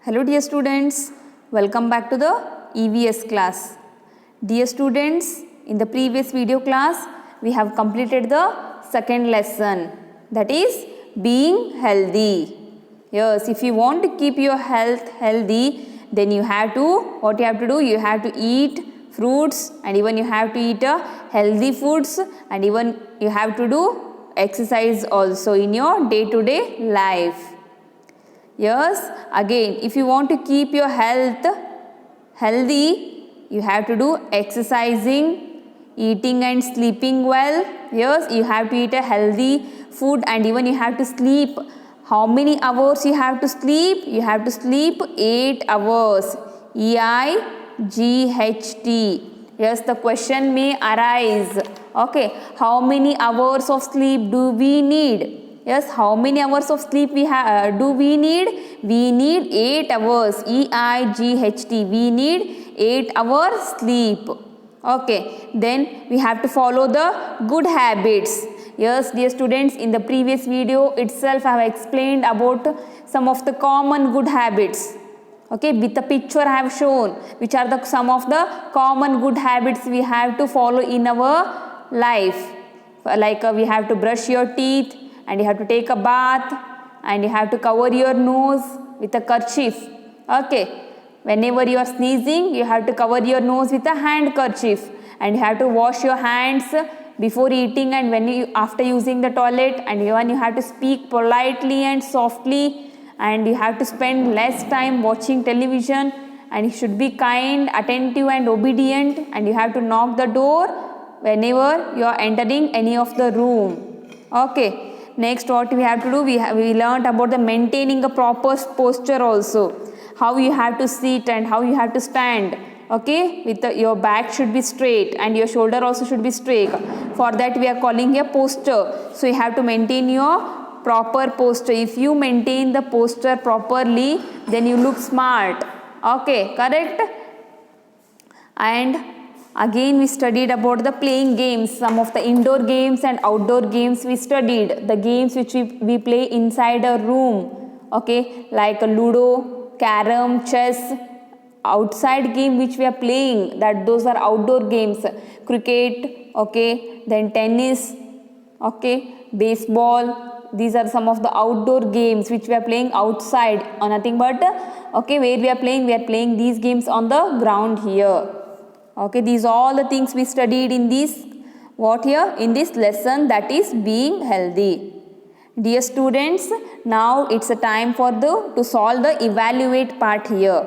Hello dear students, welcome back to the EVS class. Dear students, in the previous video class, we have completed the second lesson, that is being healthy. Yes, if you want to keep your health healthy, then you have to, you have to eat fruits, and even you have to eat healthy foods, and even you have to do exercise also in your day-to-day life. Yes, again, if you want to keep your health healthy, you have to do exercising, eating and sleeping well. Yes, you have to eat a healthy food, and even you have to sleep. How many hours you have to sleep? You have to sleep 8 hours. EIGHT. Yes, the question may arise. Okay, how many hours of sleep do we need? Yes, how many hours of sleep do we need? We need 8 hours. EIGHT. We need 8 hours sleep. Okay, then we have to follow the good habits. Yes, dear students, in the previous video itself I have explained about some of the common good habits. Okay, with the picture I have shown which are some of the common good habits we have to follow in our life. Like we have to brush your teeth, and you have to take a bath, and you have to cover your nose with a kerchief. Okay, whenever you are sneezing, you have to cover your nose with a handkerchief, and you have to wash your hands before eating and after using the toilet, and even you have to speak politely and softly, and you have to spend less time watching television, and you should be kind, attentive and obedient, and you have to knock the door whenever you are entering any of the room. Okay. Next, what we have to do, we learned about the maintaining a proper posture also. How you have to sit and how you have to stand. Okay, with your back should be straight and your shoulder also should be straight. For that we are calling a posture. So you have to maintain your proper posture. If you maintain the posture properly, then you look smart. Okay, correct? And again we studied about the playing games, some of the indoor games and outdoor games we studied. The games which we play inside a room, okay, like Ludo, Carom, chess. Outside game which we are playing, those are outdoor games. Cricket, okay, then tennis, okay, baseball. These are some of the outdoor games which we are playing outside, or nothing but, okay, where we are playing these games on the ground here. Okay, these are all the things we studied in this, in this lesson, that is being healthy. Dear students, now it's a time for to solve the evaluate part here.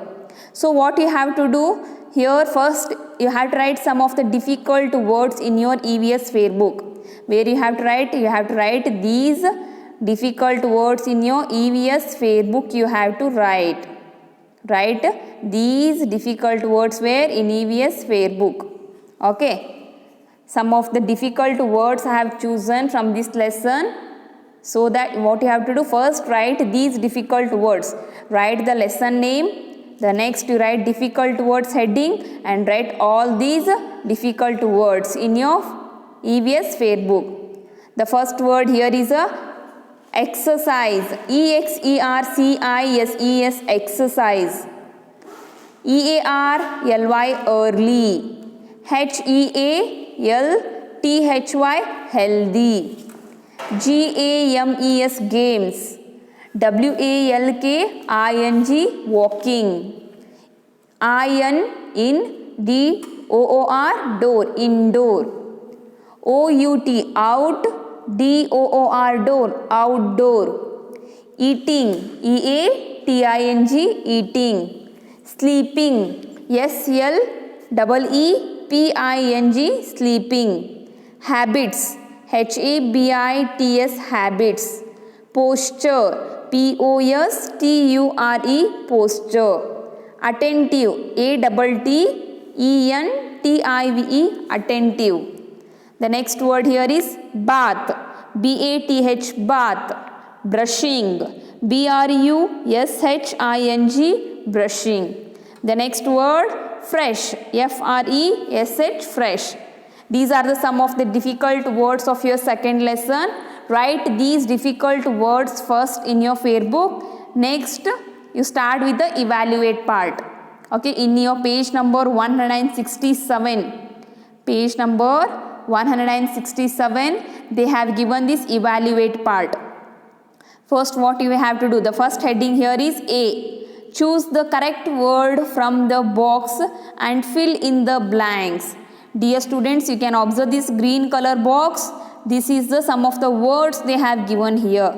So what you have to do here, first you have to write some of the difficult words in your EVS Fairbook. Where you have to write these difficult words in your EVS Fairbook. You have to write these difficult words where in EVS Fairbook. Okay, some of the difficult words I have chosen from this lesson. So that what you have to do, first write these difficult words. Write the lesson name. The next you write difficult words heading, and write all these difficult words in your EVS Fairbook. The first word here is exercise. EXERCISES, exercise. EARLY, early. HEALTHY, healthy. GAMES, games. WALKING, walking. INDOOR, door, indoor. OUT, out. DOOR, door, outdoor. Eating, EATING, eating. Sleeping, SLEEPING, sleeping. Habits, HABITS, habits. Posture, POSTURE, posture. Attentive, ATTENTIVE, attentive. The next word here is bath. BATH, bath. Brushing, BRUSHING, brushing. The next word fresh, FRESH, fresh. These are some of the difficult words of your second lesson. Write these difficult words first in your Fairbook. Next, you start with the evaluate part. Okay, in your page number 167, page number 167, they have given this evaluate part. First, what you have to do, the first heading here is A. Choose the correct word from the box and fill in the blanks. Dear students, you can observe this green color box. This is the sum of the words they have given here.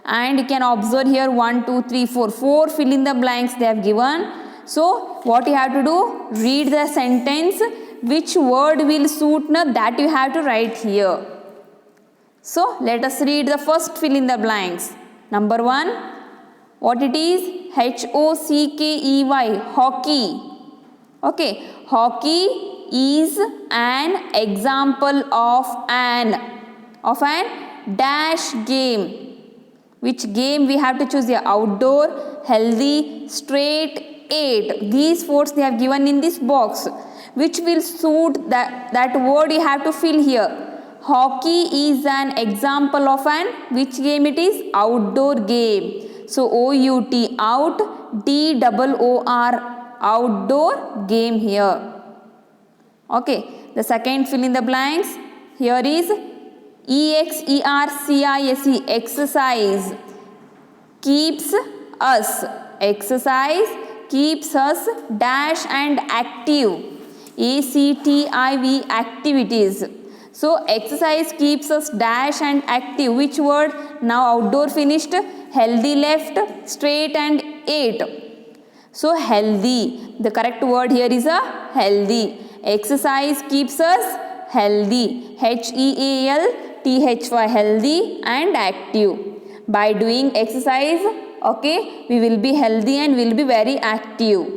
And you can observe here 1, 2, 3, 4. 4 fill in the blanks they have given. So, what you have to do? Read the sentence. Which word will suit that you have to write here. So, let us read the first fill in the blanks. Number 1, what it is? Hockey, hockey. Okay, hockey is an example of an dash game. Which game we have to choose here? Outdoor, healthy, straight, 8. These words they have given in this box. Which will suit that word you have to fill here. Hockey is an example of which game it is? Outdoor game. So O-U-T, out, D-O-O-R, outdoor game here. Okay, the second fill in the blanks. Here is E-X-E-R-C-I-S-E, exercise. Keeps us. Exercise keeps us dash and active. A-C-T-I-V, activities. So exercise keeps us dash and active. Which word? Now outdoor finished. Healthy left, straight and 8. So healthy. The correct word here is a healthy. Exercise keeps us healthy. H-E-A-L-T-H-Y, healthy and active. By doing exercise, okay, we will be healthy and will be very active.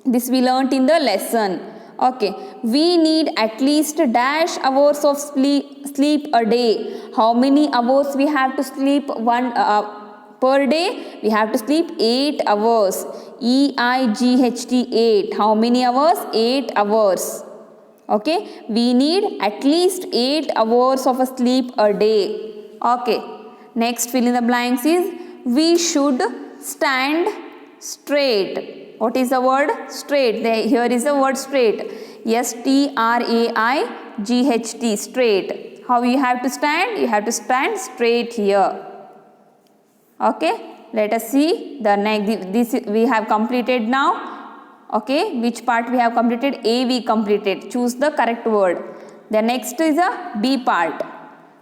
This we learnt in the lesson. Okay, we need at least dash hours of sleep a day. How many hours we have to sleep per day? We have to sleep 8 hours. E-I-G-H-T, 8. How many hours? 8 hours. Okay, we need at least 8 hours of a sleep a day. Okay, next fill in the blanks is we should stand straight. What is the word? Straight. Here is the word straight. S-T-R-A-I-G-H-T, straight. How you have to stand? You have to stand straight here. Okay. Let us see the next. This we have completed now. Okay. Which part we have completed? A we completed. Choose the correct word. The next is a B part.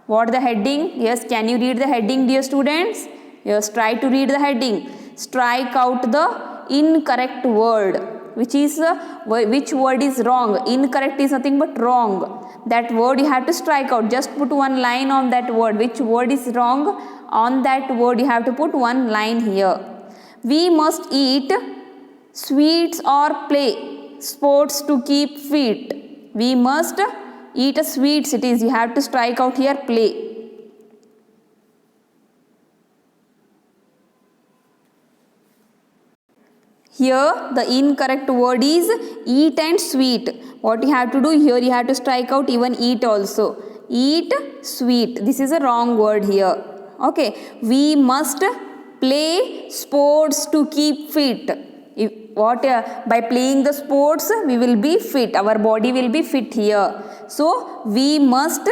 What the heading? Yes. Can you read the heading, dear students? Yes. Try to read the heading. Strike out the incorrect word. Which word is wrong? Incorrect is nothing but wrong. That word you have to strike out. Just put one line on that word. Which word is wrong? On that word you have to put one line here. We must eat sweets or play sports to keep fit. We must eat a sweets. It is, you have to strike out here play. Here the incorrect word is eat and sweet. What you have to do here, you have to strike out even eat also. Eat sweet. This is a wrong word here. Okay. We must play sports to keep fit. By playing the sports we will be fit. Our body will be fit here. So we must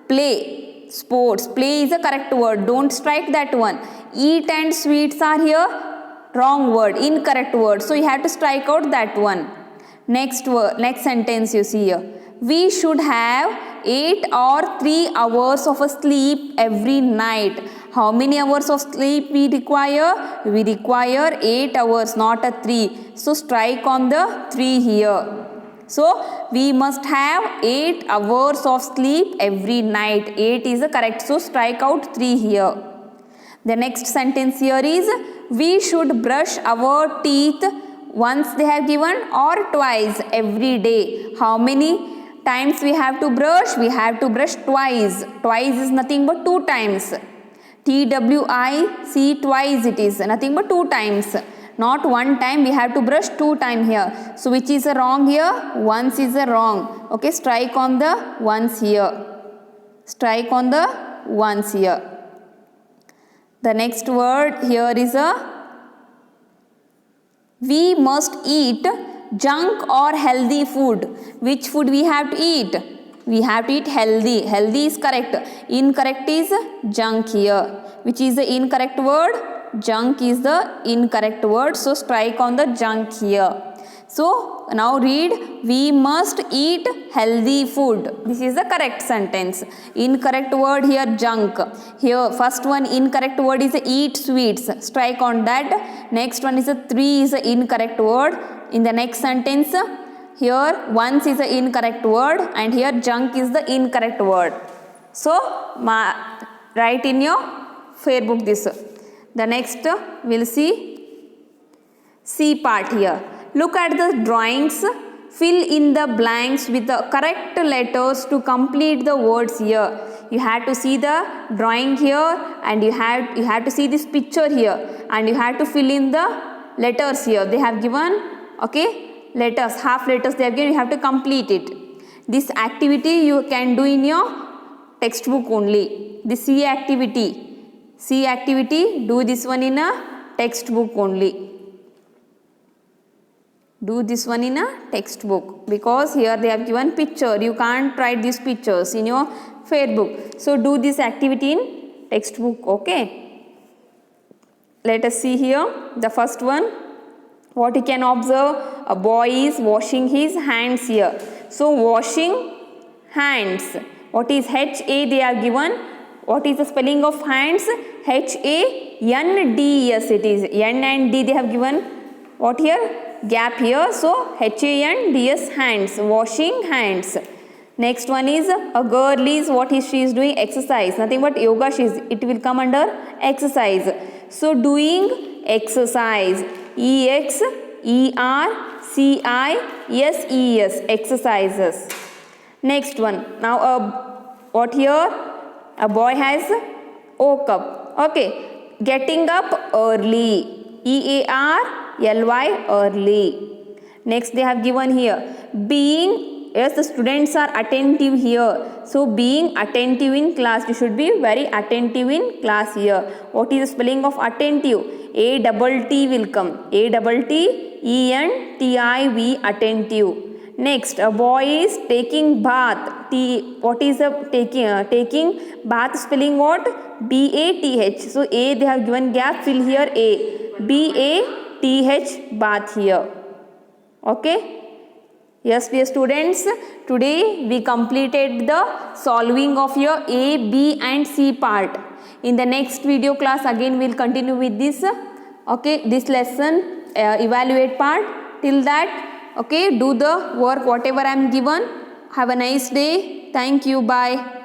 play sports. Play is a correct word. Don't strike that one. Eat and sweets are here. Wrong word, incorrect word. So you have to strike out that one. Next word, next sentence you see here. We should have 8 or 3 hours of a sleep every night. How many hours of sleep we require? We require 8 hours, not a 3. So strike on the 3 here. So we must have 8 hours of sleep every night. 8 is the correct. So strike out 3 here. The next sentence here is we should brush our teeth once they have given or twice every day. How many times we have to brush? We have to brush twice. Twice is nothing but 2 times. T-W-I-C, twice it is. Nothing but 2 times. Not 1 time. We have to brush 2 times here. So which is a wrong here? Once is a wrong. Okay, strike on the once here. Strike on the once here. The next word here is a we must eat junk or healthy food. Which food we have to eat? We have to eat healthy. Healthy is correct. Incorrect is junk here. Which is the incorrect word? Junk is the incorrect word. So strike on the junk here. So now read, we must eat healthy food. This is the correct sentence. Incorrect word here, junk. Here first one incorrect word is eat sweets. Strike on that. Next one is a 3 is the incorrect word. In the next sentence, here once is the incorrect word and here junk is the incorrect word. So write in your fair book this. The next we'll see C part here. Look at the drawings. Fill in the blanks with the correct letters to complete the words here. You have to see the drawing here and you have to see this picture here and you have to fill in the letters here. They have given, okay, letters, half letters they have given, you have to complete it. This activity you can do in your textbook only. The C activity, do this one in a textbook only. Do this one in a textbook because here they have given picture. You can't write these pictures in your fair book. So do this activity in textbook, okay. Let us see here the first one. What you can observe, a boy is washing his hands here. So washing hands. What is H-A they are given? What is the spelling of hands? H-A-N-D-S it is. N and D they have given. What here? Gap here. So H-A-N-D-S hands. Washing hands. Next one is a girl is she is doing exercise. Nothing but yoga it will come under exercise. So doing exercise. E-X-E-R-C-I-S-E-S exercises. Next one. Now what here? A boy has woke up. Okay. Getting up early. E-A-R-L-Y early. Next they have given here. Being, yes, the students are attentive here. So being attentive in class. You should be very attentive in class here. What is the spelling of attentive? A-double-T will come. A-double-T-E-N-T-I-V attentive. Next, a boy is taking bath. What is the taking bath spelling what? B-A-T-H. So A they have given gap, fill here A. B-A-T-H bath here. Okay. Yes dear students, today we completed the solving of your A, B and C part. In the next video class again we will continue with this. Okay, this lesson evaluate part. Till that, okay, do the work whatever I am given. Have a nice day. Thank you. Bye.